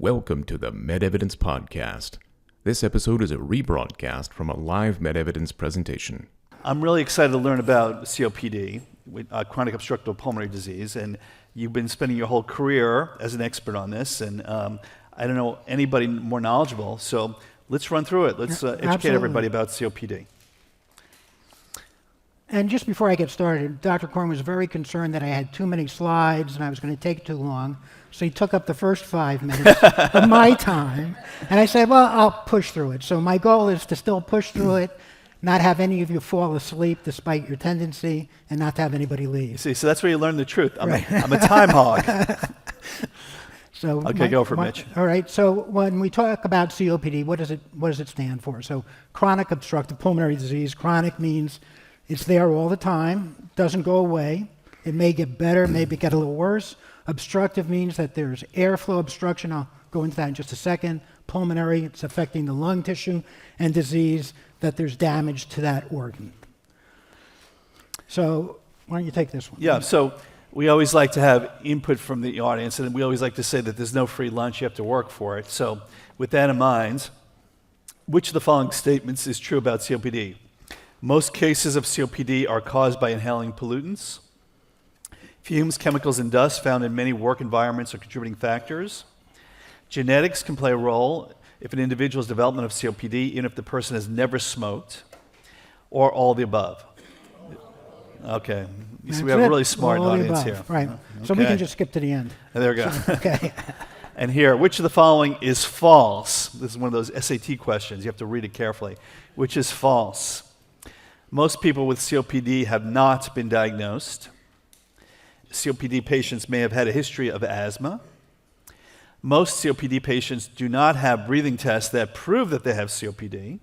Welcome to the MedEvidence podcast. This episode is a rebroadcast from a live MedEvidence presentation. I'm really excited to learn about COPD, chronic obstructive pulmonary disease, and you've been spending your whole career as an expert on this, and I don't know anybody more knowledgeable, so let's run through it. Let's educate everybody about COPD. And just before I get started, Dr. Koren was very concerned that I had too many slides and I was going to take too long. So he took up the first 5 minutes of my time. And I said, well, I'll push through it. So my goal is to still push through it, not have any of you fall asleep despite your tendency, and not to have anybody leave. See, so that's where you learn the truth. I'm a time hog. So okay, go for Mitch. All right, so when we talk about COPD, what does it stand for? So chronic obstructive pulmonary disease. Chronic means it's there all the time, doesn't go away. It may get better, maybe get a little worse. Obstructive means that there's airflow obstruction. I'll go into that in just a second. Pulmonary, it's affecting the lung tissue. And disease, that there's damage to that organ. So why don't you take this one? Yeah, so we always like to have input from the audience, and we always like to say that there's no free lunch, you have to work for it. So with that in mind, which of the following statements is true about COPD? Most cases of COPD are caused by inhaling pollutants. Fumes, chemicals, and dust found in many work environments are contributing factors. Genetics can play a role if an individual's development of COPD, even if the person has never smoked, or all the above. Okay, you see we have a really smart audience here. Right, okay. So we can just skip to the end. There we go. Okay. And here, which of the following is false? This is one of those SAT questions. You have to read it carefully. Which is false? Most people with COPD have not been diagnosed. COPD patients may have had a history of asthma. Most COPD patients do not have breathing tests that prove that they have COPD.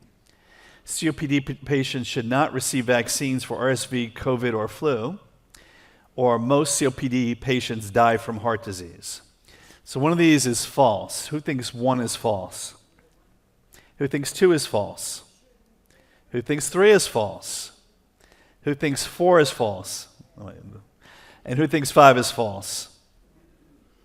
COPD patients should not receive vaccines for RSV, COVID, or flu. Or most COPD patients die from heart disease. So one of these is false. Who thinks 1 is false? Who thinks 2 is false? Who thinks 3 is false? Who thinks 4 is false? And who thinks 5 is false?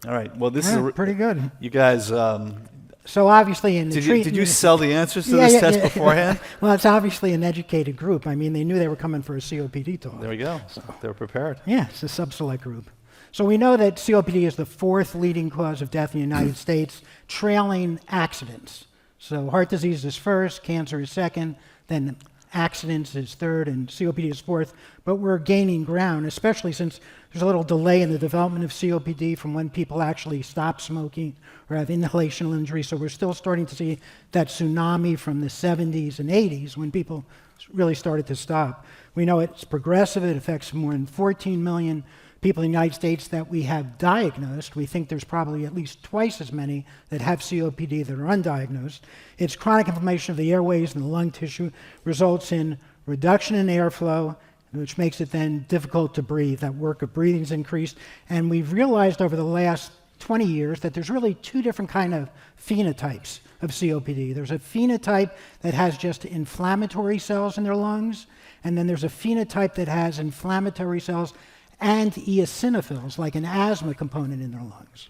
All right. Well, this is pretty good. You guys. So obviously, in the did you sell the answers to this test beforehand? Well, it's obviously an educated group. I mean, they knew they were coming for a COPD talk. There we go. So they were prepared. Yeah, it's a subselect group. So we know that COPD is the 4th leading cause of death in the United States, trailing accidents. So heart disease is first, cancer is second, then accidents is third, and COPD is 4th. But we're gaining ground, especially since there's a little delay in the development of COPD from when people actually stop smoking or have inhalational injury. So we're still starting to see that tsunami from the 70s and 80s when people really started to stop. We know it's progressive. It affects more than 14 million people in the United States that we have diagnosed. We think there's probably at least twice as many that have COPD that are undiagnosed. It's chronic inflammation of the airways and the lung tissue, results in reduction in airflow, which makes it then difficult to breathe. That work of breathing is increased. And we've realized over the last 20 years that there's really 2 different kind of phenotypes of COPD. There's a phenotype that has just inflammatory cells in their lungs, and then there's a phenotype that has inflammatory cells and eosinophils, like an asthma component in their lungs.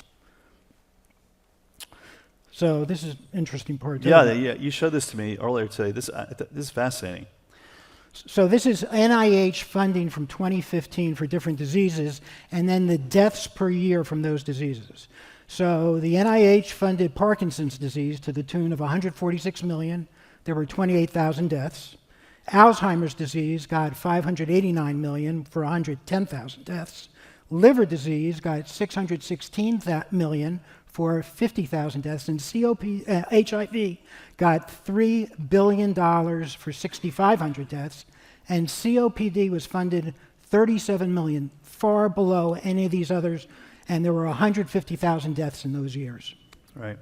So this is an interesting part. Yeah, you showed this to me earlier today. This is fascinating. So this is NIH funding from 2015 for different diseases, and then the deaths per year from those diseases. So the NIH funded Parkinson's disease to the tune of 146 million. There were 28,000 deaths. Alzheimer's disease got 589 million for 110,000 deaths. Liver disease got 616 million for 50,000 deaths. And HIV got $3 billion for 6,500 deaths. And COPD was funded 37 million, far below any of these others. And there were 150,000 deaths in those years. Right.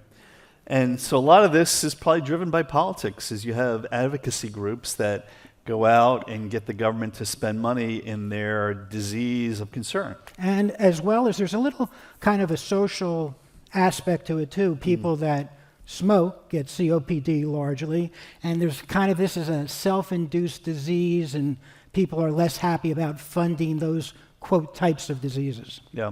And so a lot of this is probably driven by politics, as you have advocacy groups that go out and get the government to spend money in their disease of concern. And as well as there's a little kind of a social aspect to it too. People that smoke get COPD largely, and there's kind of this is a self-induced disease, and people are less happy about funding those, quote, types of diseases. Yeah.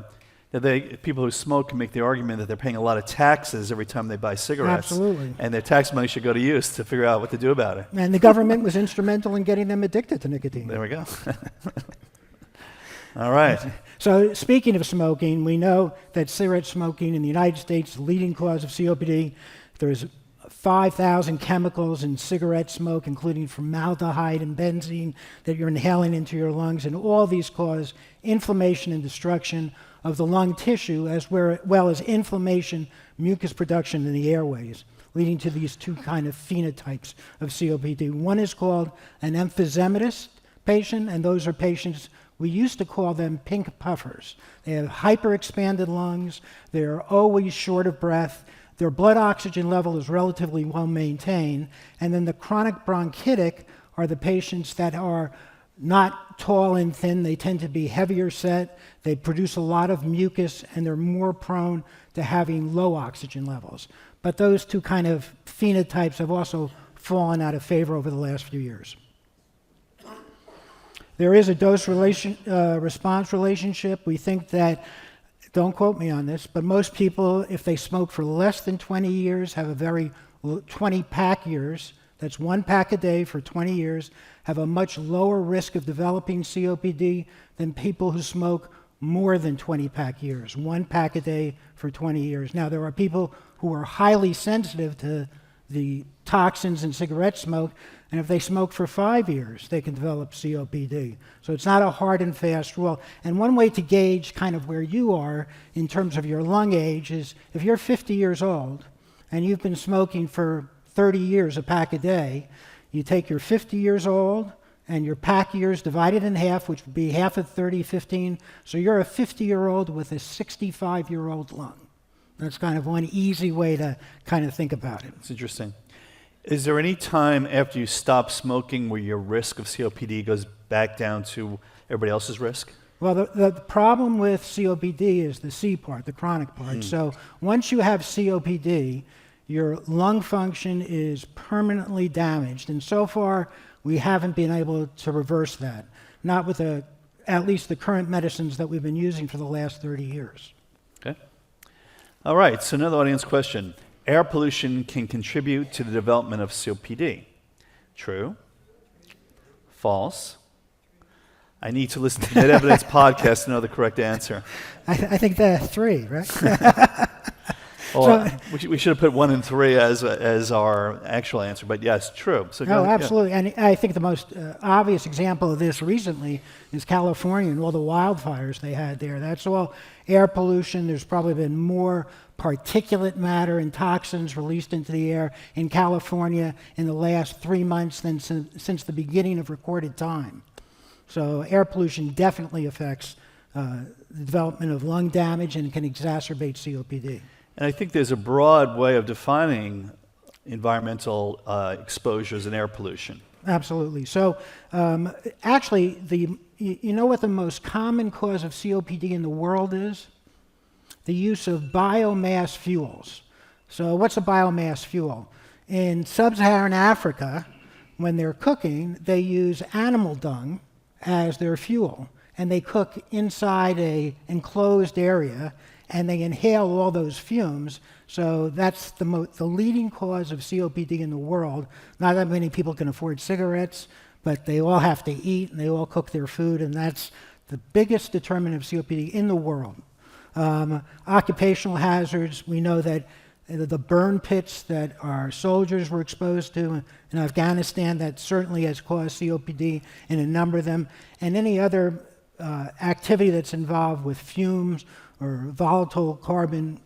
People who smoke can make the argument that they're paying a lot of taxes every time they buy cigarettes. Absolutely. And their tax money should go to use to figure out what to do about it. And the government was instrumental in getting them addicted to nicotine. There we go. All right. So speaking of smoking, we know that cigarette smoking in the United States is the leading cause of COPD. There's 5,000 chemicals in cigarette smoke, including formaldehyde and benzene, that you're inhaling into your lungs, and all these cause inflammation and destruction of the lung tissue, as well as inflammation, mucus production in the airways, leading to these two kind of phenotypes of COPD. One is called an emphysematous patient, and those are patients, we used to call them pink puffers. They have hyperexpanded lungs, they're always short of breath, their blood oxygen level is relatively well maintained, and then the chronic bronchitic are the patients that are not tall and thin. They tend to be heavier set, they produce a lot of mucus, and they're more prone to having low oxygen levels. But those two kind of phenotypes have also fallen out of favor over the last few years. There is a dose-response relationship. We think that, don't quote me on this, but most people, if they smoke for less than 20 years, have a very 20 pack years, that's 1 pack a day for 20 years, have a much lower risk of developing COPD than people who smoke more than 20 pack years, 1 pack a day for 20 years. Now, there are people who are highly sensitive to the toxins in cigarette smoke, and if they smoke for 5 years, they can develop COPD. So it's not a hard and fast rule. And one way to gauge kind of where you are in terms of your lung age is if you're 50 years old and you've been smoking for 30 years, a pack a day, you take your 50 years old and your pack years divided in half, which would be half of 30, 15. So you're a 50-year-old with a 65-year-old lung. That's kind of one easy way to kind of think about it. It's interesting. Is there any time after you stop smoking where your risk of COPD goes back down to everybody else's risk? Well, the problem with COPD is the C part, the chronic part. So once you have COPD, your lung function is permanently damaged. And so far, we haven't been able to reverse that, not with at least the current medicines that we've been using for the last 30 years. Okay. All right, so another audience question. Air pollution can contribute to the development of COPD. True? False? I need to listen to the MedEvidence podcast to know the correct answer. I think the 3, right? Well, we should have put 1 and 3 as our actual answer, but yes, true. So no, absolutely. Yeah. And I think the most obvious example of this recently is California and all the wildfires they had there. That's all air pollution. There's probably been more particulate matter and toxins released into the air in California in the last 3 months than since the beginning of recorded time. So air pollution definitely affects the development of lung damage and can exacerbate COPD. And I think there's a broad way of defining environmental exposures and air pollution. Absolutely. So actually, you know what the most common cause of COPD in the world is? The use of biomass fuels. So what's a biomass fuel? In sub-Saharan Africa, when they're cooking, they use animal dung as their fuel. And they cook inside an enclosed area, and they inhale all those fumes. So that's the leading cause of COPD in the world. Not that many people can afford cigarettes, but they all have to eat, and they all cook their food, and that's the biggest determinant of COPD in the world. Occupational hazards, we know that the burn pits that our soldiers were exposed to in Afghanistan, that certainly has caused COPD in a number of them, and any other activity that's involved with fumes or volatile carbon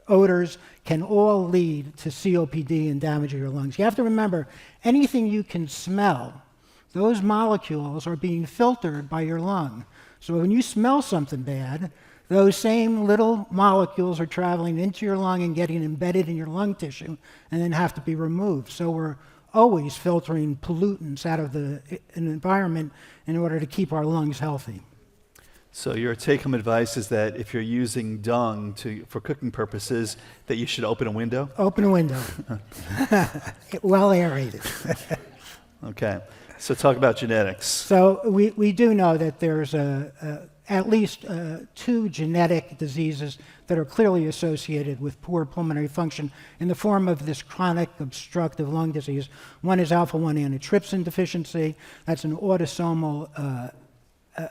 odors can all lead to COPD and damage of your lungs. You have to remember, anything you can smell, those molecules are being filtered by your lung. So when you smell something bad, those same little molecules are traveling into your lung and getting embedded in your lung tissue and then have to be removed. So we're always filtering pollutants out of an environment in order to keep our lungs healthy. So your take-home advice is that if you're using dung for cooking purposes, that you should open a window? Open a window. Well aerated. Okay. So talk about genetics. So we do know that there's at least 2 genetic diseases that are clearly associated with poor pulmonary function in the form of this chronic obstructive lung disease. One is alpha-1 antitrypsin deficiency. That's an autosomal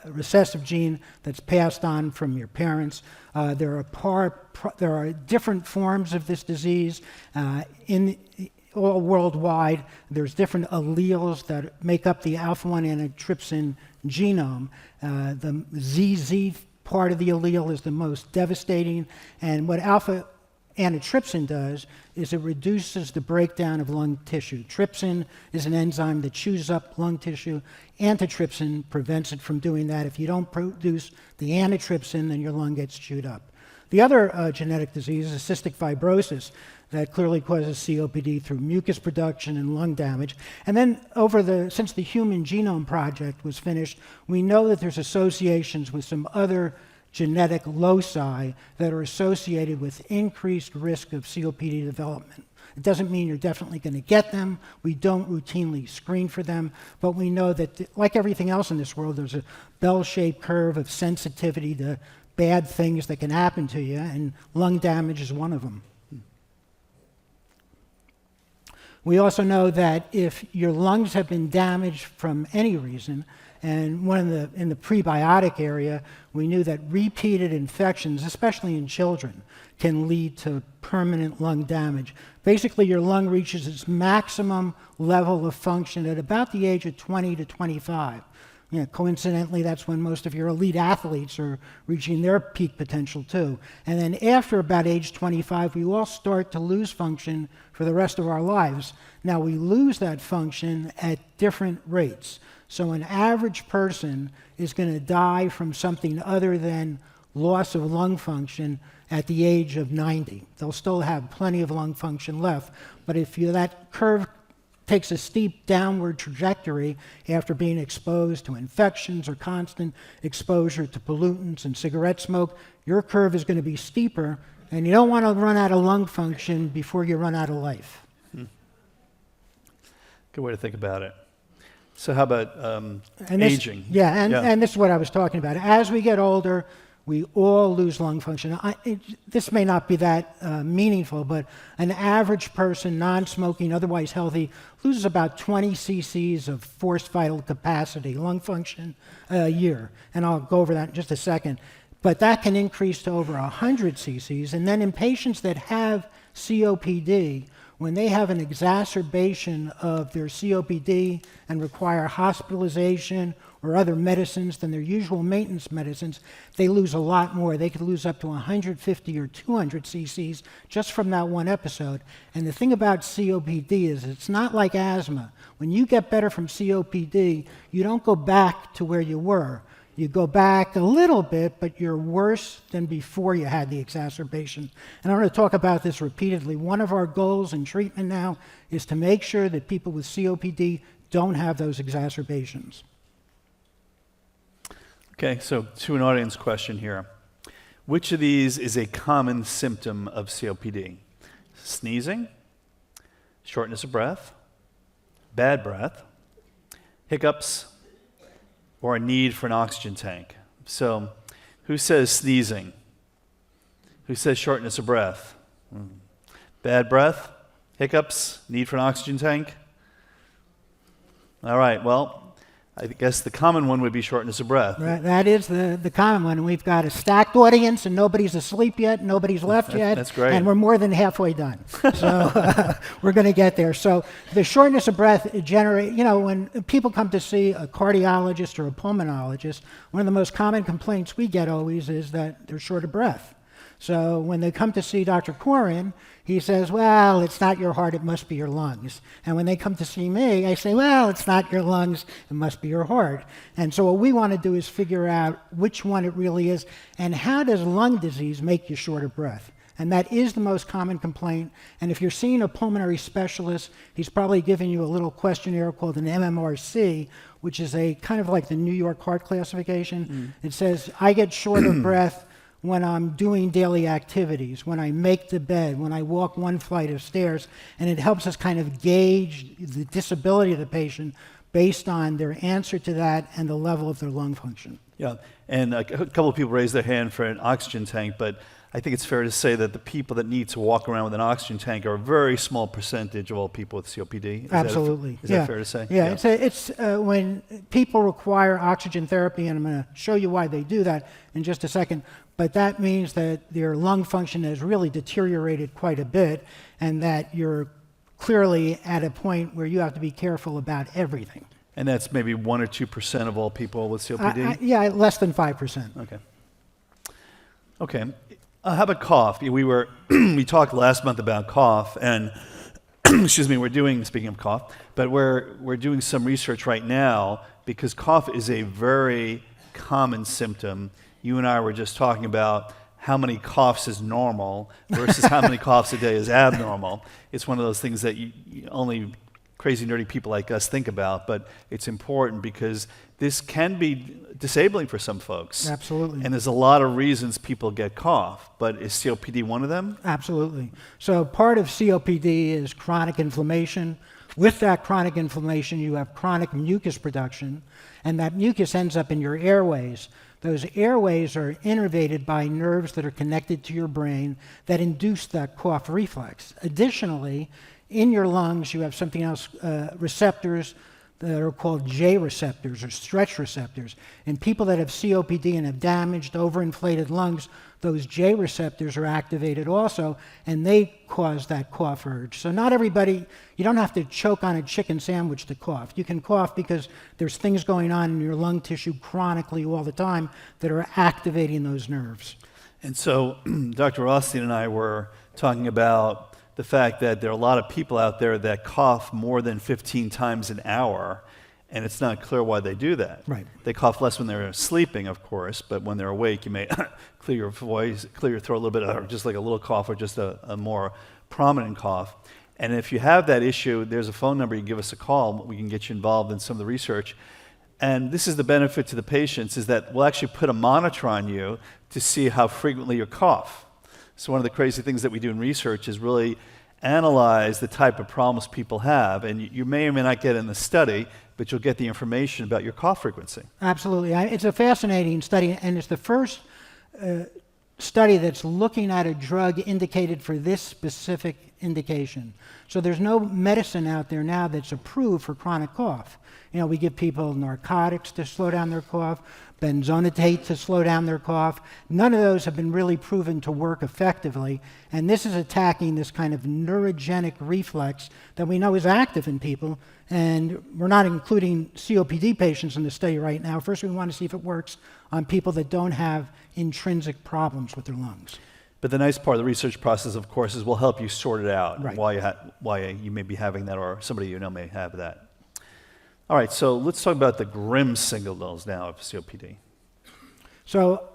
recessive gene that's passed on from your parents. There are different forms of this disease all worldwide. There's different alleles that make up the alpha-1 antitrypsin genome. The ZZ part of the allele is the most devastating, and what alpha antitrypsin does is it reduces the breakdown of lung tissue. Trypsin is an enzyme that chews up lung tissue. Antitrypsin prevents it from doing that. If you don't produce the antitrypsin, then your lung gets chewed up. The other genetic disease is cystic fibrosis that clearly causes COPD through mucus production and lung damage. And then since the Human Genome Project was finished, we know that there's associations with some other genetic loci that are associated with increased risk of COPD development. It doesn't mean you're definitely going to get them. We don't routinely screen for them, but we know that, like everything else in this world, there's a bell-shaped curve of sensitivity to bad things that can happen to you, and lung damage is one of them. We also know that if your lungs have been damaged from any reason, and in the prebiotic area, we knew that repeated infections, especially in children, can lead to permanent lung damage. Basically, your lung reaches its maximum level of function at about the age of 20 to 25. Coincidentally, that's when most of your elite athletes are reaching their peak potential too. And then after about age 25, we all start to lose function for the rest of our lives. Now, we lose that function at different rates. So an average person is going to die from something other than loss of lung function at the age of 90. They'll still have plenty of lung function left, but if that curve takes a steep downward trajectory after being exposed to infections or constant exposure to pollutants and cigarette smoke, your curve is going to be steeper, and you don't want to run out of lung function before you run out of life. Good way to think about it. So how about aging? And this is what I was talking about. As we get older, we all lose lung function. This may not be that meaningful, but an average person, non-smoking, otherwise healthy, loses about 20 cc's of forced vital capacity, lung function, a year. And I'll go over that in just a second. But that can increase to over 100 cc's. And then in patients that have COPD, when they have an exacerbation of their COPD and require hospitalization or other medicines than their usual maintenance medicines, they lose a lot more. They could lose up to 150 or 200 cc's just from that one episode. And the thing about COPD is it's not like asthma. When you get better from COPD, you don't go back to where you were. You go back a little bit, but you're worse than before you had the exacerbation. And I'm going to talk about this repeatedly. One of our goals in treatment now is to make sure that people with COPD don't have those exacerbations. Okay, so to an audience question here. Which of these is a common symptom of COPD? Sneezing, shortness of breath, bad breath, hiccups, or a need for an oxygen tank? So who says sneezing? Who says shortness of breath? Bad breath, hiccups, need for an oxygen tank? All right, well, I guess the common one would be shortness of breath. Right, that is the common one. We've got a stacked audience, and nobody's asleep yet, nobody's left yet. That's great. And we're more than halfway done. So we're going to get there. So the shortness of breath when people come to see a cardiologist or a pulmonologist, one of the most common complaints we get always is that they're short of breath. So when they come to see Dr. Koren, he says, well, it's not your heart, it must be your lungs. And when they come to see me, I say, well, it's not your lungs, it must be your heart. And so what we want to do is figure out which one it really is, and how does lung disease make you short of breath? And that is the most common complaint. And if you're seeing a pulmonary specialist, he's probably giving you a little questionnaire called an MMRC, which is a kind of like the New York Heart Classification. It says, I get short of breath when I'm doing daily activities, when I make the bed, when I walk one flight of stairs, and it helps us kind of gauge the disability of the patient based on their answer to that and the level of their lung function. Yeah, and a couple of people raised their hand for an oxygen tank, but I think it's fair to say that the people that need to walk around with an oxygen tank are a very small percentage of all people with COPD. Absolutely. Is that fair to say? Yeah, it's when people require oxygen therapy, and I'm going to show you why they do that in just a second, but that means that their lung function has really deteriorated quite a bit, and that you're clearly at a point where you have to be careful about everything. And that's maybe 1 or 2% of all people with COPD? Yeah, less than 5%. Okay. Okay. How about cough? We talked last month about cough, and excuse me, speaking of cough, but we're doing some research right now because cough is a very common symptom. You and I were just talking about how many coughs is normal versus how many coughs a day is abnormal. It's one of those things that only crazy nerdy people like us think about, but it's important because this can be disabling for some folks. Absolutely. And there's a lot of reasons people get cough, but is COPD one of them? Absolutely. So part of COPD is chronic inflammation. With that chronic inflammation, you have chronic mucus production, and that mucus ends up in your airways. Those airways are innervated by nerves that are connected to your brain that induce that cough reflex. Additionally, in your lungs, you have something else, receptors that are called J receptors or stretch receptors. In people that have COPD and have damaged, overinflated lungs, those J receptors are activated also, and they cause that cough urge. So not everybody, you don't have to choke on a chicken sandwich to cough. You can cough because there's things going on in your lung tissue chronically all the time that are activating those nerves. And so Dr. Rothstein and I were talking about the fact that there are a lot of people out there that cough more than 15 times an hour, and it's not clear why they do that. Right. They cough less when they're sleeping, of course, but when they're awake, you may clear your voice, clear your throat a little bit, or just like a little cough, or just a more prominent cough. And if you have that issue, there's a phone number. You can give us a call. We can get you involved in some of the research. And this is the benefit to the patients, is that we'll actually put a monitor on you to see how frequently you cough. So one of the crazy things that we do in research is really analyze the type of problems people have. And you may or may not get in the study, but you'll get the information about your cough frequency. Absolutely. It's a fascinating study, and it's the first study that's looking at a drug indicated for this specific indication. So there's no medicine out there now that's approved for chronic cough. You know, we give people narcotics to slow down their cough, benzonatate to slow down their cough. None of those have been really proven to work effectively, and this is attacking this kind of neurogenic reflex that we know is active in people, and we're not including COPD patients in the study right now. First, we want to see if it works on people that don't have intrinsic problems with their lungs. But the nice part of the research process, of course, is we'll help you sort it out, right, why you may be having that, or somebody you know may have that. All right, so let's talk about the grim signals now of COPD. So,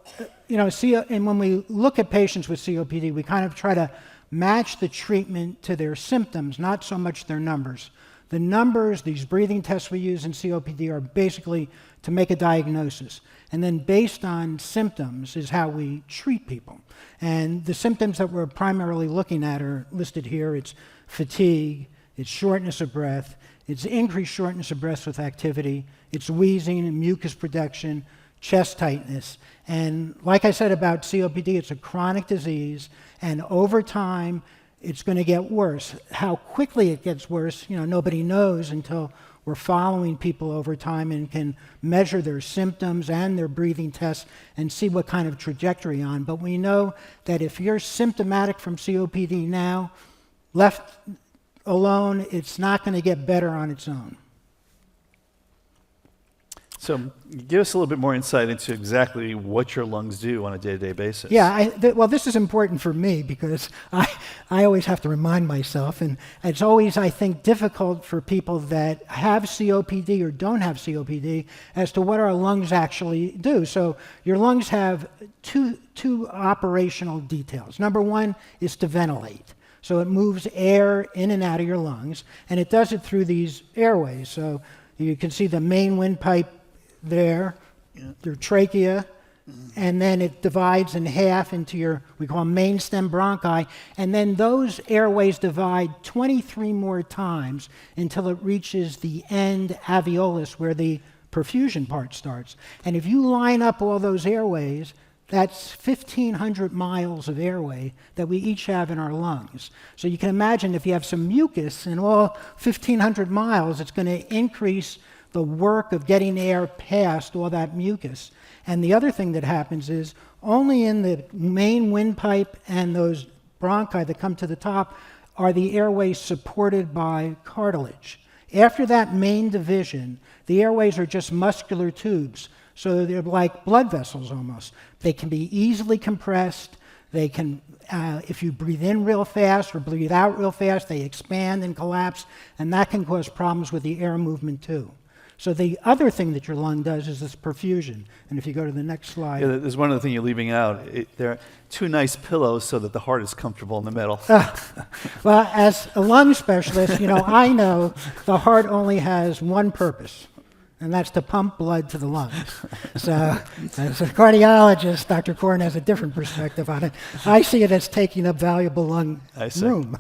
and when we look at patients with COPD, we kind of try to match the treatment to their symptoms, not so much their numbers. The numbers, these breathing tests we use in COPD, are basically to make a diagnosis. And then based on symptoms is how we treat people. And the symptoms that we're primarily looking at are listed here. It's fatigue, it's shortness of breath, it's increased shortness of breath with activity, it's wheezing and mucus production, chest tightness. And like I said about COPD, it's a chronic disease, and over time, it's going to get worse. How quickly it gets worse, nobody knows until we're following people over time and can measure their symptoms and their breathing tests and see what kind of trajectory on. But we know that if you're symptomatic from COPD now, left alone, it's not going to get better on its own. So give us a little bit more insight into exactly what your lungs do on a day-to-day basis. Yeah, well, this is important for me because I always have to remind myself, and it's always, I think, difficult for people that have COPD or don't have COPD as to what our lungs actually do. So your lungs have two operational details. Number one is to ventilate. So it moves air in and out of your lungs, and it does it through these airways. So you can see the main windpipe there, your trachea, and then it divides in half into your, we call main stem bronchi, and then those airways divide 23 more times until it reaches the end alveolus where the perfusion part starts. And if you line up all those airways, that's 1,500 miles of airway that we each have in our lungs. So you can imagine if you have some mucus in all 1,500 miles, it's going to increase the work of getting air past all that mucus. And the other thing that happens is only in the main windpipe and those bronchi that come to the top are the airways supported by cartilage. After that main division, the airways are just muscular tubes. So they're like blood vessels almost. They can be easily compressed. They can, if you breathe in real fast or breathe out real fast, they expand and collapse, and that can cause problems with the air movement too. So the other thing that your lung does is this perfusion. And if you go to the next slide. Yeah, there's one other thing you're leaving out. There are two nice pillows so that the heart is comfortable in the middle. Well, as a lung specialist, I know the heart only has one purpose, and that's to pump blood to the lungs. So as a cardiologist, Dr. Koren has a different perspective on it. I see it as taking up valuable lung room.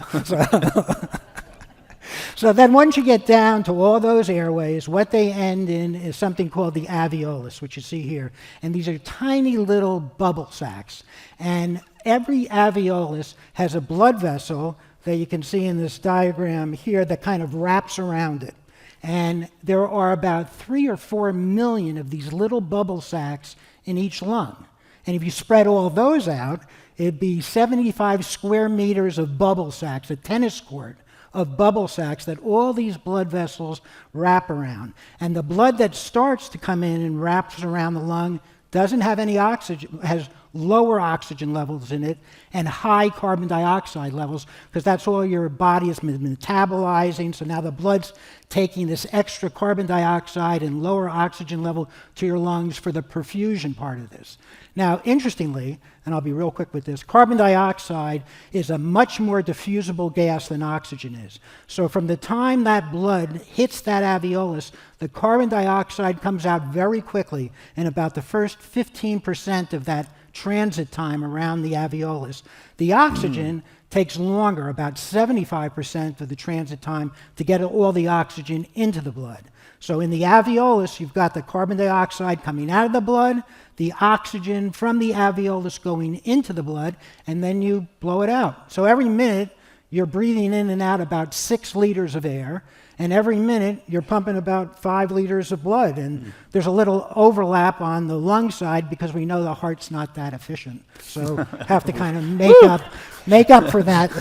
So then once you get down to all those airways, what they end in is something called the alveolus, which you see here. And these are tiny little bubble sacs. And every alveolus has a blood vessel that you can see in this diagram here that kind of wraps around it. And there are about 3 or 4 million of these little bubble sacs in each lung. And if you spread all those out, it'd be 75 square meters of bubble sacs, a tennis court of bubble sacs that all these blood vessels wrap around. And the blood that starts to come in and wraps around the lung doesn't have any oxygen, has lower oxygen levels in it and high carbon dioxide levels, because that's all your body is metabolizing. So now the blood's taking this extra carbon dioxide and lower oxygen level to your lungs for the perfusion part of this. Now, interestingly, and I'll be real quick with this, carbon dioxide is a much more diffusible gas than oxygen is. So from the time that blood hits that alveolus, the carbon dioxide comes out very quickly in about the first 15% of that transit time around the alveolus. The oxygen takes longer, about 75% of the transit time, to get all the oxygen into the blood. So in the alveolus, you've got the carbon dioxide coming out of the blood, the oxygen from the alveolus going into the blood, and then you blow it out. So every minute, you're breathing in and out about 6 liters of air, and every minute, you're pumping about 5 liters of blood. And there's a little overlap on the lung side because we know the heart's not that efficient. So have to kind of make up for that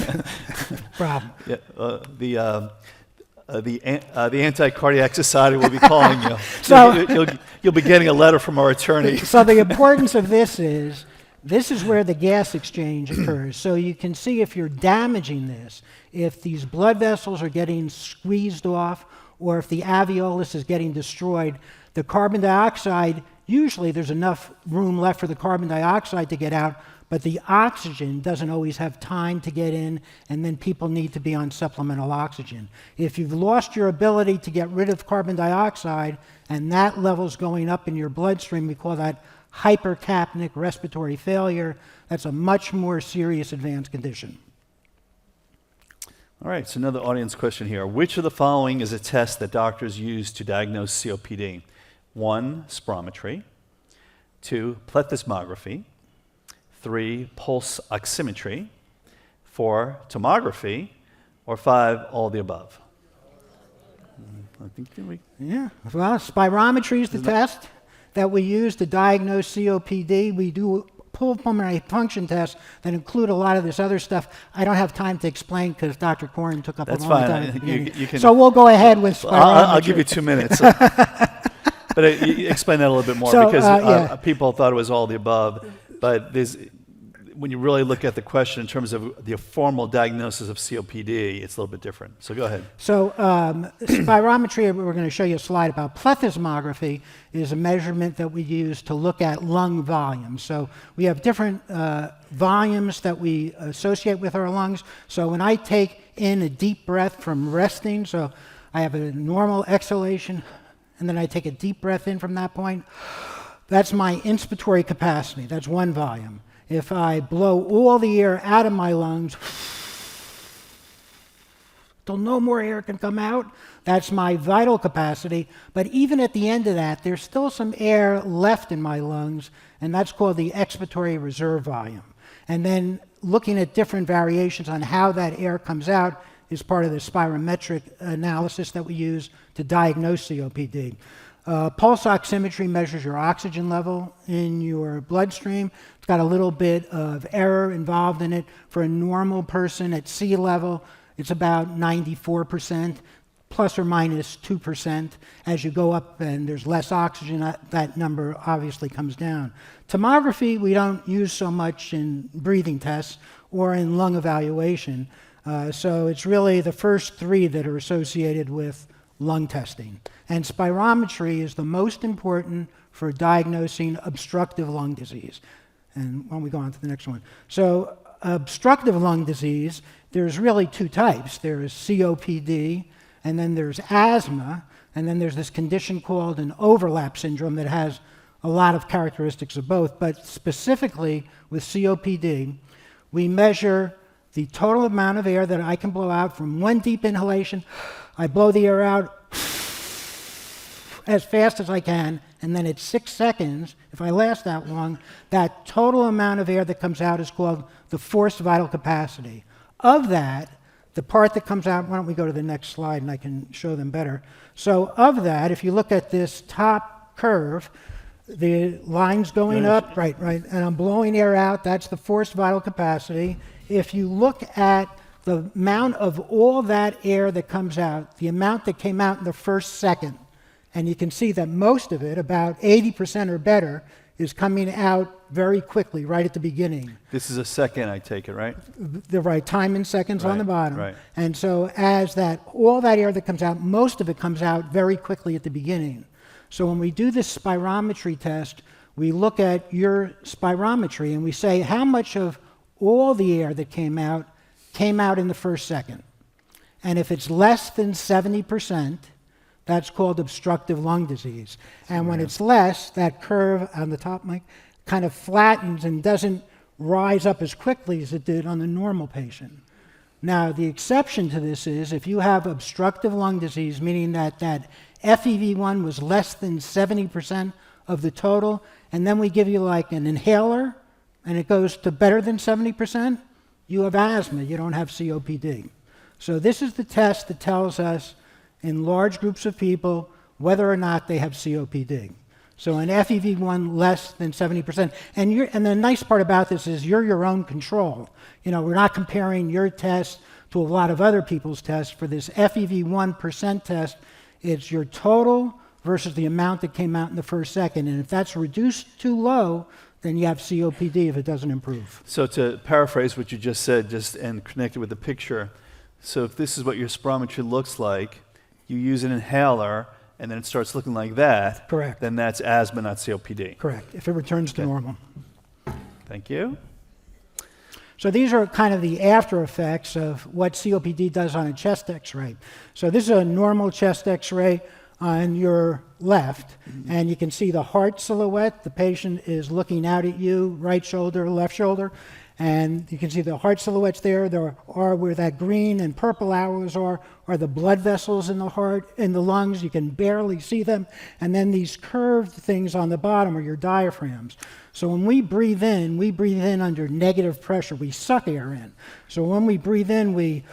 problem. Yeah, the Anti-Cardiac Society will be calling you. So you'll be getting a letter from our attorney. So the importance of this is where the gas exchange occurs. So you can see if you're damaging this, if these blood vessels are getting squeezed off, or if the alveolus is getting destroyed, the carbon dioxide, usually there's enough room left for the carbon dioxide to get out, but the oxygen doesn't always have time to get in, and then people need to be on supplemental oxygen. If you've lost your ability to get rid of carbon dioxide, and that level's going up in your bloodstream, we call that hypercapnic respiratory failure. That's a much more serious advanced condition. All right, so another audience question here. Which of the following is a test that doctors use to diagnose COPD? 1, spirometry. 2, plethysmography. 3, pulse oximetry. 4, tomography. Or 5, all the above. I think Yeah, well, spirometry is the test that we use to diagnose COPD. We do pulmonary function tests that include a lot of this other stuff. I don't have time to explain because Dr. Koren took up a long time at the beginning. So we'll go ahead with spirometry. I'll give you 2 minutes. But explain that a little bit more, because people thought it was all the above. But when you really look at the question in terms of the formal diagnosis of COPD, it's a little bit different. So go ahead. So spirometry, we're going to show you a slide about. Plethysmography is a measurement that we use to look at lung volume. So we have different volumes that we associate with our lungs. So when I take in a deep breath from resting, so I have a normal exhalation, and then I take a deep breath in from that point, that's my inspiratory capacity. That's one volume. If I blow all the air out of my lungs, till no more air can come out. That's my vital capacity. But even at the end of that, there's still some air left in my lungs, and that's called the expiratory reserve volume. And then looking at different variations on how that air comes out is part of the spirometric analysis that we use to diagnose COPD. Pulse oximetry measures your oxygen level in your bloodstream. It's got a little bit of error involved in it. For a normal person at sea level, it's about 94%, plus or minus 2%. As you go up and there's less oxygen, that number obviously comes down. Tomography, we don't use so much in breathing tests or in lung evaluation. So it's really the first three that are associated with lung testing. And spirometry is the most important for diagnosing obstructive lung disease. And why don't we go on to the next one? So obstructive lung disease, there's really two types. There's COPD, and then there's asthma, and then there's this condition called an overlap syndrome that has a lot of characteristics of both. But specifically with COPD, we measure the total amount of air that I can blow out from one deep inhalation. I blow the air out as fast as I can, and then at 6 seconds, if I last that long, that total amount of air that comes out is called the forced vital capacity. Of that, the part that comes out, why don't we go to the next slide and I can show them better. So of that, if you look at this top curve, the line's going up, right, and I'm blowing air out, that's the forced vital capacity. If you look at the amount of all that air that comes out, the amount that came out in the first second, and you can see that most of it, about 80% or better, is coming out very quickly, right at the beginning. This is a second, I take it, right? The right time in seconds on the bottom. Right. And so as that, all that air that comes out, most of it comes out very quickly at the beginning. So when we do this spirometry test, we look at your spirometry and we say how much of all the air that came out in the first second. And if it's less than 70%, that's called obstructive lung disease. And when it's less, that curve on the top, Mike, kind of flattens and doesn't rise up as quickly as it did on the normal patient. Now, the exception to this is if you have obstructive lung disease, meaning that FEV1 was less than 70% of the total, and then we give you like an inhaler, and it goes to better than 70%, you have asthma, you don't have COPD. So this is the test that tells us in large groups of people whether or not they have COPD. So an FEV1 less than 70%. And the nice part about this is you're your own control. You know, we're not comparing your test to a lot of other people's tests. For this FEV1% test, it's your total versus the amount that came out in the first second. And if that's reduced too low, then you have COPD if it doesn't improve. So to paraphrase what you just said, and connect it with the picture, so if this is what your spirometry looks like, you use an inhaler, and then it starts looking like that. Correct. Then that's asthma, not COPD. Correct, if it returns to normal. Thank you. So these are kind of the after effects of what COPD does on a chest x-ray. So this is a normal chest x-ray on your left, and you can see the heart silhouette. The patient is looking out at you, right shoulder, left shoulder, and you can see the heart silhouettes there. There are where that green and purple arrows are the blood vessels in the heart, in the lungs. You can barely see them. And then these curved things on the bottom are your diaphragms. So when we breathe in under negative pressure. We suck air in. So when we breathe in, we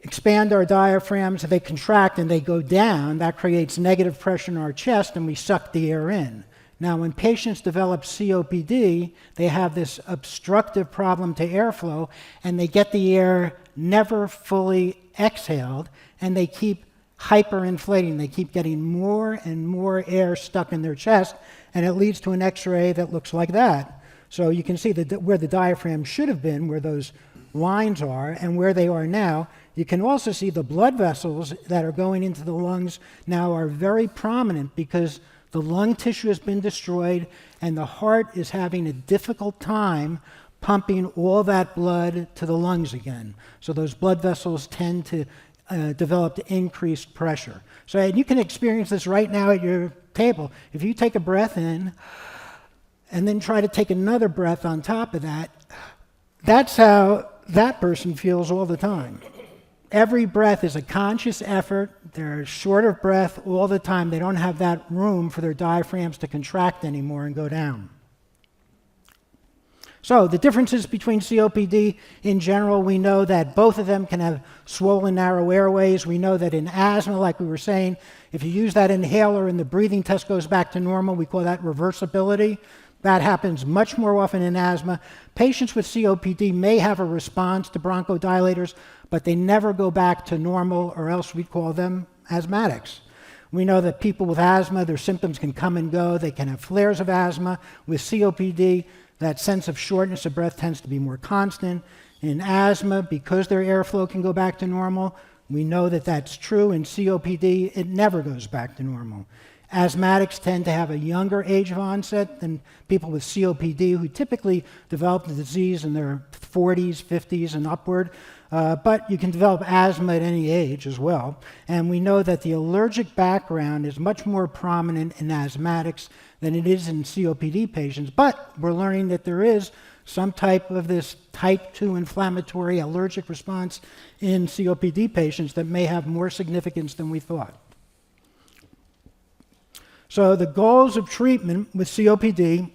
expand our diaphragms. If they contract and they go down, that creates negative pressure in our chest, and we suck the air in. Now, when patients develop COPD, they have this obstructive problem to airflow, and they get the air never fully exhaled, and they keep hyperinflating. They keep getting more and more air stuck in their chest, and it leads to an X-ray that looks like that. So you can see where the diaphragm should have been, where those lines are, and where they are now. You can also see the blood vessels that are going into the lungs now are very prominent because the lung tissue has been destroyed, and the heart is having a difficult time pumping all that blood to the lungs again. So those blood vessels tend to develop increased pressure. So and you can experience this right now at your table. If you take a breath in and then try to take another breath on top of that, that's how that person feels all the time. every breath is a conscious effort. They're short of breath all the time. They don't have that room for their diaphragms to contract anymore and go down. So the differences between COPD in general, we know that both of them can have swollen narrow airways. We know that in asthma, like we were saying, if you use that inhaler and the breathing test goes back to normal, we call that reversibility. That happens much more often in asthma. Patients with COPD may have a response to bronchodilators, but they never go back to normal, or else we call them asthmatics. We know that people with asthma, their symptoms can come and go. They can have flares of asthma. With COPD, that sense of shortness of breath tends to be more constant. In asthma, because their airflow can go back to normal, we know that that's true. In COPD, it never goes back to normal. Asthmatics tend to have a younger age of onset than people with COPD, who typically develop the disease in their 40s, 50s, and upward. But you can develop asthma at any age as well. And we know that the allergic background is much more prominent in asthmatics than it is in COPD patients. But we're learning that there is some type of this type 2 inflammatory allergic response in COPD patients that may have more significance than we thought. So the goals of treatment with COPD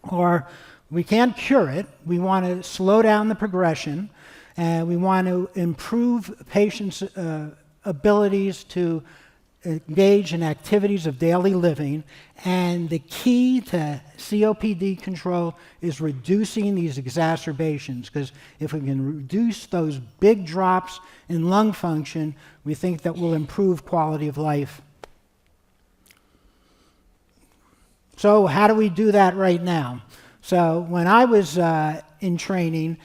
are, we can't cure it. We want to slow down the progression, and we want to improve patients' abilities to engage in activities of daily living. And the key to COPD control is reducing these exacerbations, because if we can reduce those big drops in lung function, we think that will improve quality of life. So how do we do that right now? So when I was in training,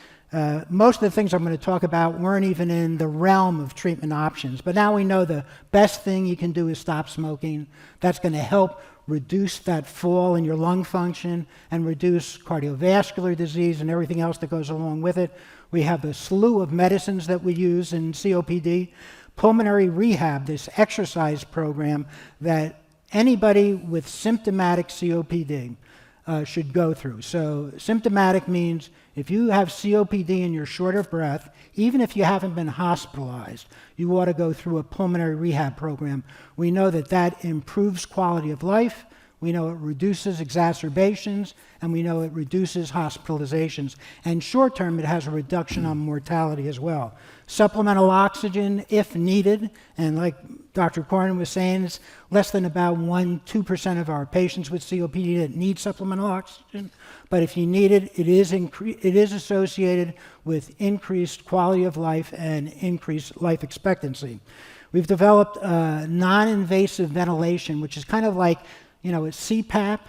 most of the things I'm going to talk about weren't even in the realm of treatment options. But now we know the best thing you can do is stop smoking. That's going to help reduce that fall in your lung function and reduce cardiovascular disease and everything else that goes along with it. We have a slew of medicines that we use in COPD. Pulmonary rehab, this exercise program that anybody with symptomatic COPD should go through. So symptomatic means if you have COPD and you're short of breath, even if you haven't been hospitalized, you ought to go through a pulmonary rehab program. We know that that improves quality of life. We know it reduces exacerbations, and we know it reduces hospitalizations. And short term, it has a reduction on mortality as well. Supplemental oxygen, if needed, and like Dr. Koren was saying, it's less than about 1-2% of our patients with COPD that need supplemental oxygen. But if you need it, it is associated with increased quality of life and increased life expectancy. We've developed non-invasive ventilation, which is kind of like, a CPAP,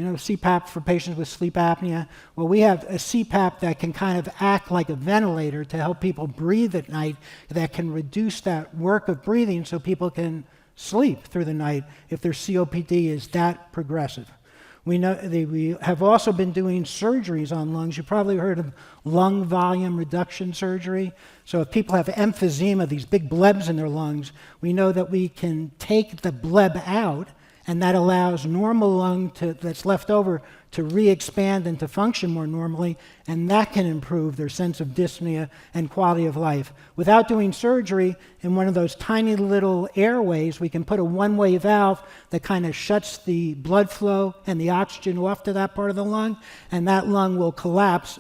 CPAP for patients with sleep apnea. Well, we have a CPAP that can kind of act like a ventilator to help people breathe at night, that can reduce that work of breathing so people can sleep through the night if their COPD is that progressive. We have also been doing surgeries on lungs. You probably heard of lung volume reduction surgery. So if people have emphysema, these big blebs in their lungs, we know that we can take the bleb out, and that allows normal lung that's left over to re-expand and to function more normally, and that can improve their sense of dyspnea and quality of life. Without doing surgery, in one of those tiny little airways, we can put a one-way valve that kind of shuts the blood flow and the oxygen off to that part of the lung, and that lung will collapse,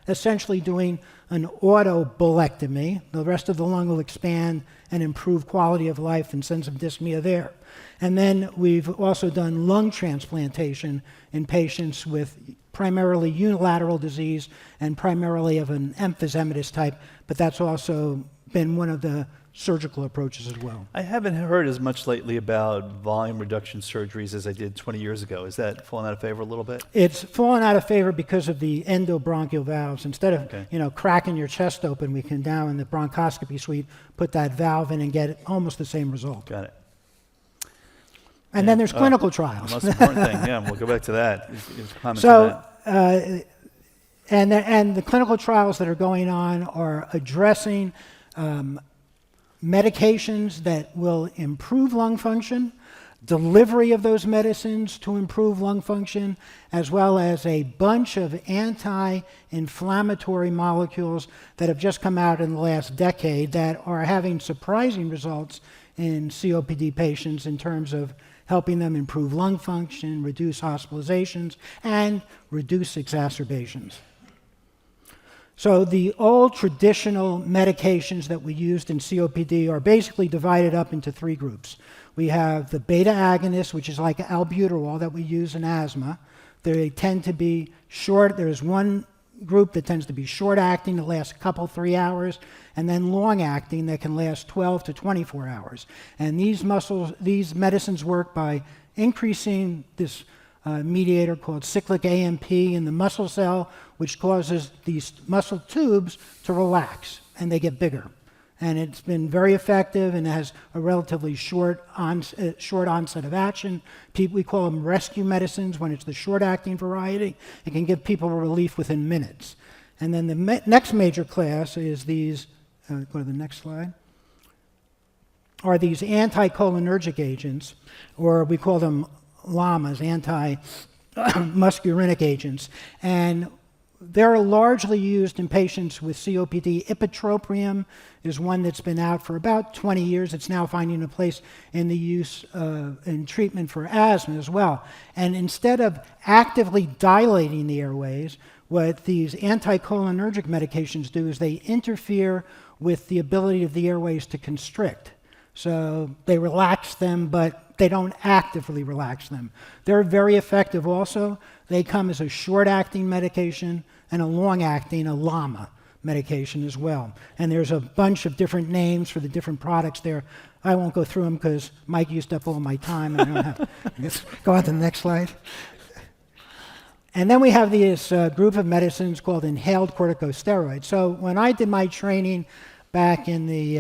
essentially doing an autobolectomy. The rest of the lung will expand and improve quality of life and sense of dyspnea there. And then we've also done lung transplantation in patients with primarily unilateral disease and primarily of an emphysematous type, but that's also been one of the surgical approaches as well. I haven't heard as much lately about volume reduction surgeries as I did 20 years ago. Is that fallen out of favor a little bit? It's fallen out of favor because of the endobronchial valves. Instead of cracking your chest open, we can now in the bronchoscopy suite put that valve in and get almost the same result. Got it. And then there's clinical trials. The most important thing, yeah, we'll go back to that. And the clinical trials that are going on are addressing medications that will improve lung function, delivery of those medicines to improve lung function, as well as a bunch of anti-inflammatory molecules that have just come out in the last decade that are having surprising results in COPD patients in terms of helping them improve lung function, reduce hospitalizations, and reduce exacerbations. So the old traditional medications that we used in COPD are basically divided up into three groups. We have the beta agonists, which is like albuterol that we use in asthma. They tend to be short. There's one group that tends to be short-acting that lasts a couple, 3 hours, and then long-acting that can last 12 to 24 hours. And these medicines work by increasing this mediator called cyclic AMP in the muscle cell, which causes these muscle tubes to relax, and they get bigger. And it's been very effective and has a relatively short onset of action. We call them rescue medicines when it's the short-acting variety. It can give people relief within minutes. And then the next major class is these, go to the next slide, are these anticholinergic agents, or we call them LAMAs, anti-muscarinic agents. And they're largely used in patients with COPD. Ipratropium is one that's been out for about 20 years. It's now finding a place in the use in treatment for asthma as well. And instead of actively dilating the airways, what these anticholinergic medications do is they interfere with the ability of the airways to constrict. So they relax them, but they don't actively relax them. They're very effective also. They come as a short-acting medication and a long-acting, a LAMA medication as well. And there's a bunch of different names for the different products there. I won't go through them because Mike used up all my time. And I don't have. Let's go on to the next slide. And then we have this group of medicines called inhaled corticosteroids. So when I did my training back in the,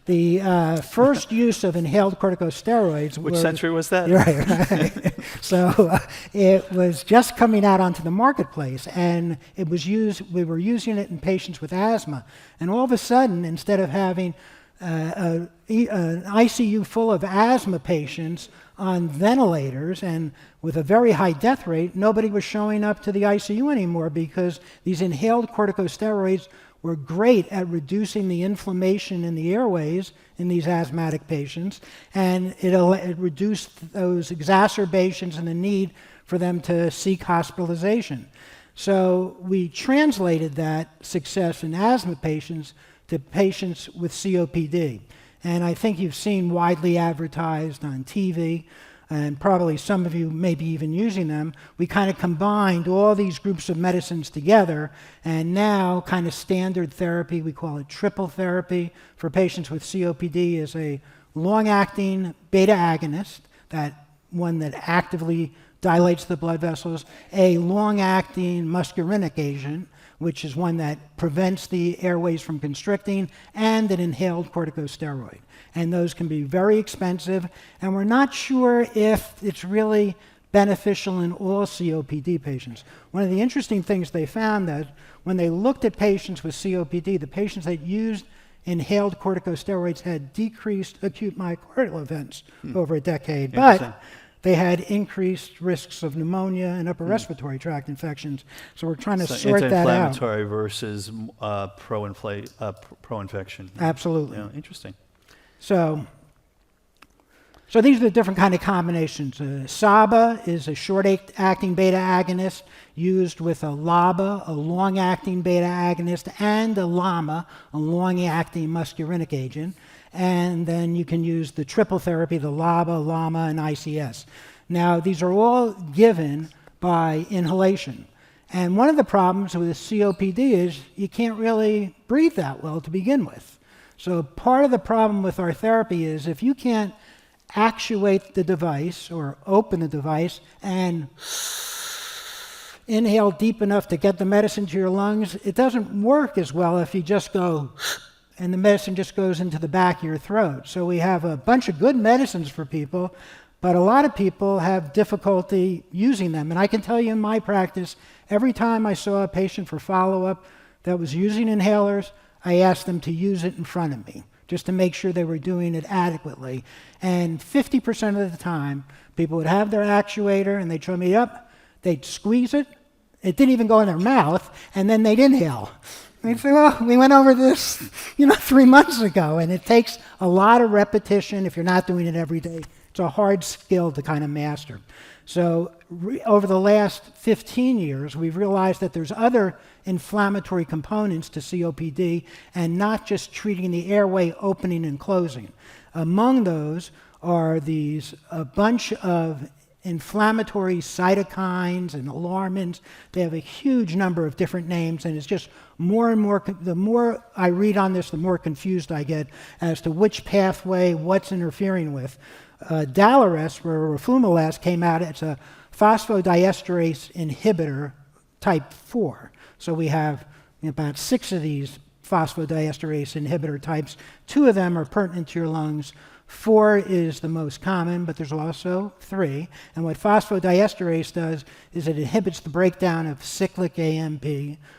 the first use of inhaled corticosteroids. Which century was that? Right. So it was just coming out onto the marketplace, and it was we were using it in patients with asthma. And all of a sudden, instead of having an ICU full of asthma patients on ventilators and with a very high death rate, nobody was showing up to the ICU anymore because these inhaled corticosteroids were great at reducing the inflammation in the airways in these asthmatic patients, and it reduced those exacerbations and the need for them to seek hospitalization. So we translated that success in asthma patients to patients with COPD. And I think you've seen widely advertised on TV, and probably some of you may be even using them. We kind of combined all these groups of medicines together, and now kind of standard therapy, we call it triple therapy for patients with COPD, is a long-acting beta agonist, that one that actively dilates the blood vessels, a long-acting muscarinic agent, which is one that prevents the airways from constricting, and an inhaled corticosteroid. And those can be very expensive, and we're not sure if it's really beneficial in all COPD patients. One of the interesting things they found that when they looked at patients with COPD, the patients that used inhaled corticosteroids had decreased acute myocardial events over a decade, but they had increased risks of pneumonia and upper respiratory tract infections. So we're trying to sort that out. Anti-inflammatory versus pro-infection. Absolutely. Yeah, interesting. So these are the different kind of combinations. SABA is a short-acting beta agonist used with a LABA, a long-acting beta agonist, and a LAMA, a long-acting muscarinic agent. And then you can use the triple therapy, the LABA, LAMA, and ICS. Now, these are all given by inhalation. And one of the problems with COPD is you can't really breathe that well to begin with. So part of the problem with our therapy is if you can't actuate the device or open the device and inhale deep enough to get the medicine to your lungs, it doesn't work as well if you just go and the medicine just goes into the back of your throat. So we have a bunch of good medicines for people, but a lot of people have difficulty using them. And I can tell you in my practice, every time I saw a patient for follow-up that was using inhalers, I asked them to use it in front of me just to make sure they were doing it adequately. And 50% of the time, people would have their actuator and they'd show me up, they'd squeeze it, it didn't even go in their mouth, and then they'd inhale. They'd say, well, we went over this 3 months ago, and it takes a lot of repetition if you're not doing it every day. It's a hard skill to kind of master. So over the last 15 years, we've realized that there's other inflammatory components to COPD and not just treating the airway opening and closing. Among those are a bunch of inflammatory cytokines and alarmins. They have a huge number of different names, and it's just more and more, the more I read on this, the more confused I get as to which pathway, what's interfering with. Daliresp, or roflumilast, came out. It's a phosphodiesterase inhibitor type 4. So we have about 6 of these phosphodiesterase inhibitor types. 2 of them are pertinent to your lungs. 4 is the most common, but there's also 3. And what phosphodiesterase does is it inhibits the breakdown of cyclic AMP,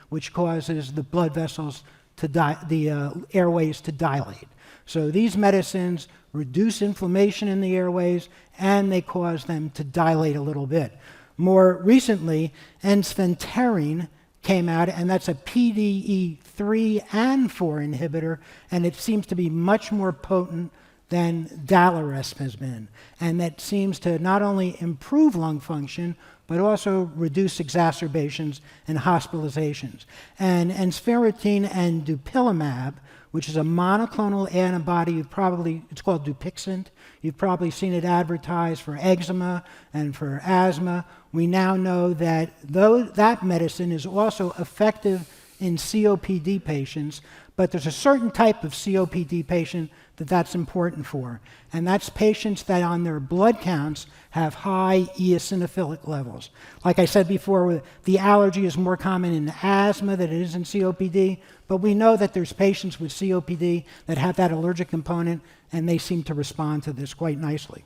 which causes the blood vessels to the airways to dilate. So these medicines reduce inflammation in the airways, and they cause them to dilate a little bit. More recently, ensifentrine came out, and that's a PDE3 and 4 inhibitor, and it seems to be much more potent than Daliresp has been. And that seems to not only improve lung function, but also reduce exacerbations and hospitalizations. And ensifentrine and dupilumab, which is a monoclonal antibody, it's called Dupixent. You've probably seen it advertised for eczema and for asthma. We now know that that medicine is also effective in COPD patients, but there's a certain type of COPD patient that's important for, and that's patients that on their blood counts have high eosinophilic levels. Like I said before, the allergy is more common in asthma than it is in COPD, but we know that there's patients with COPD that have that allergic component, and they seem to respond to this quite nicely.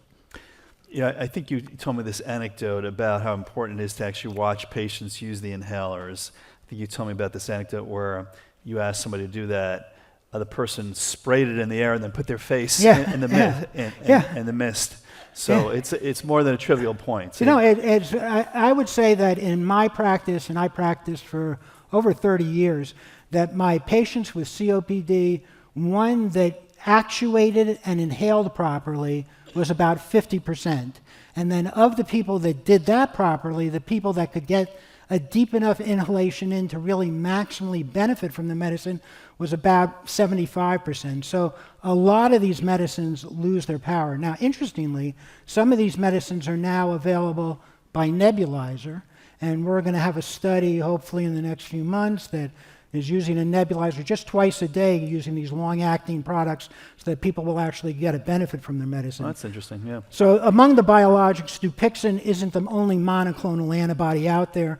Yeah, I think you told me this anecdote about how important it is to actually watch patients use the inhalers. I think you told me about this anecdote where you asked somebody to do that. The person sprayed it in the air and then put their face in the mist. So it's more than a trivial point. I would say that in my practice, and I practiced for over 30 years, that my patients with COPD, one that actuated and inhaled properly was about 50%. And then of the people that did that properly, the people that could get a deep enough inhalation in to really maximally benefit from the medicine was about 75%. So a lot of these medicines lose their power. Now, interestingly, some of these medicines are now available by nebulizer, and we're going to have a study, hopefully in the next few months, that is using a nebulizer just twice a day, using these long-acting products so that people will actually get a benefit from their medicine. Oh, that's interesting, yeah. So among the biologics, Dupixent isn't the only monoclonal antibody out there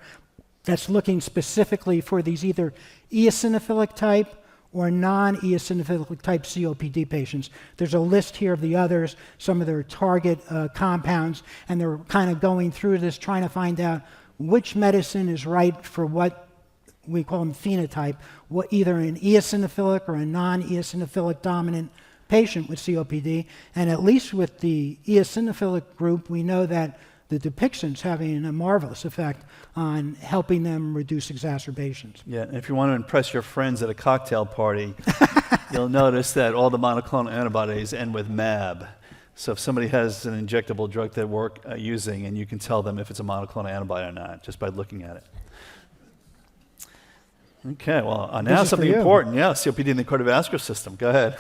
that's looking specifically for these either eosinophilic type or non-eosinophilic type COPD patients. There's a list here of the others, some of their target compounds, and they're kind of going through this, trying to find out which medicine is right for what we call them phenotype, either an eosinophilic or a non-eosinophilic dominant patient with COPD. And at least with the eosinophilic group, we know that the Dupixent's having a marvelous effect on helping them reduce exacerbations. Yeah, and if you want to impress your friends at a cocktail party, you'll notice that all the monoclonal antibodies end with MAB. So if somebody has an injectable drug that we're using, and you can tell them if it's a monoclonal antibody or not, just by looking at it. Okay, well, now something important. Yeah, COPD in the cardiovascular system. Go ahead.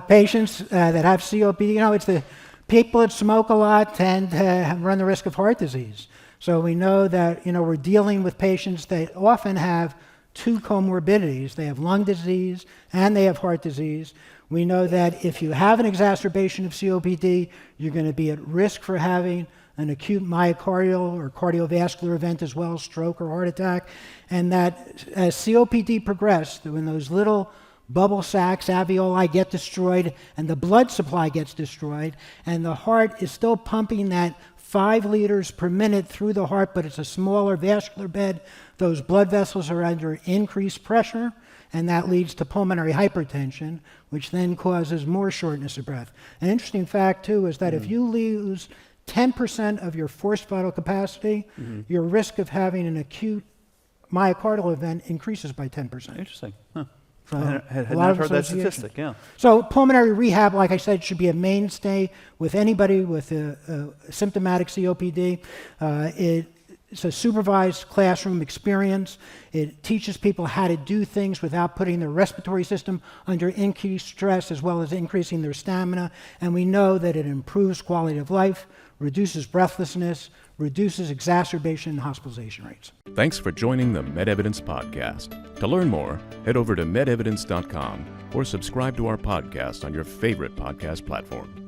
Patients that have COPD, it's the people that smoke a lot tend to run the risk of heart disease. So we know that, we're dealing with patients that often have 2 comorbidities. They have lung disease and they have heart disease. We know that if you have an exacerbation of COPD, you're going to be at risk for having an acute myocardial or cardiovascular event as well, stroke or heart attack, and that as COPD progresses, when those little bubble sacs, alveoli get destroyed, and the blood supply gets destroyed, and the heart is still pumping that 5 liters per minute through the heart, but it's a smaller vascular bed, those blood vessels are under increased pressure, and that leads to pulmonary hypertension, which then causes more shortness of breath. An interesting fact, too, is that if you lose 10% of your forced vital capacity, your risk of having an acute myocardial event increases by 10%. Interesting. Huh. So I had a lot not of heard that association. statistic, yeah. So pulmonary rehab, like I said, should be a mainstay with anybody with a symptomatic COPD. It's a supervised classroom experience. It teaches people how to do things without putting their respiratory system under increased stress, as well as increasing their stamina. And we know that it improves quality of life, reduces breathlessness, reduces exacerbation and hospitalization rates. Thanks for joining the MedEvidence podcast. To learn more, head over to MedEvidence.com or subscribe to our podcast on your favorite podcast platform.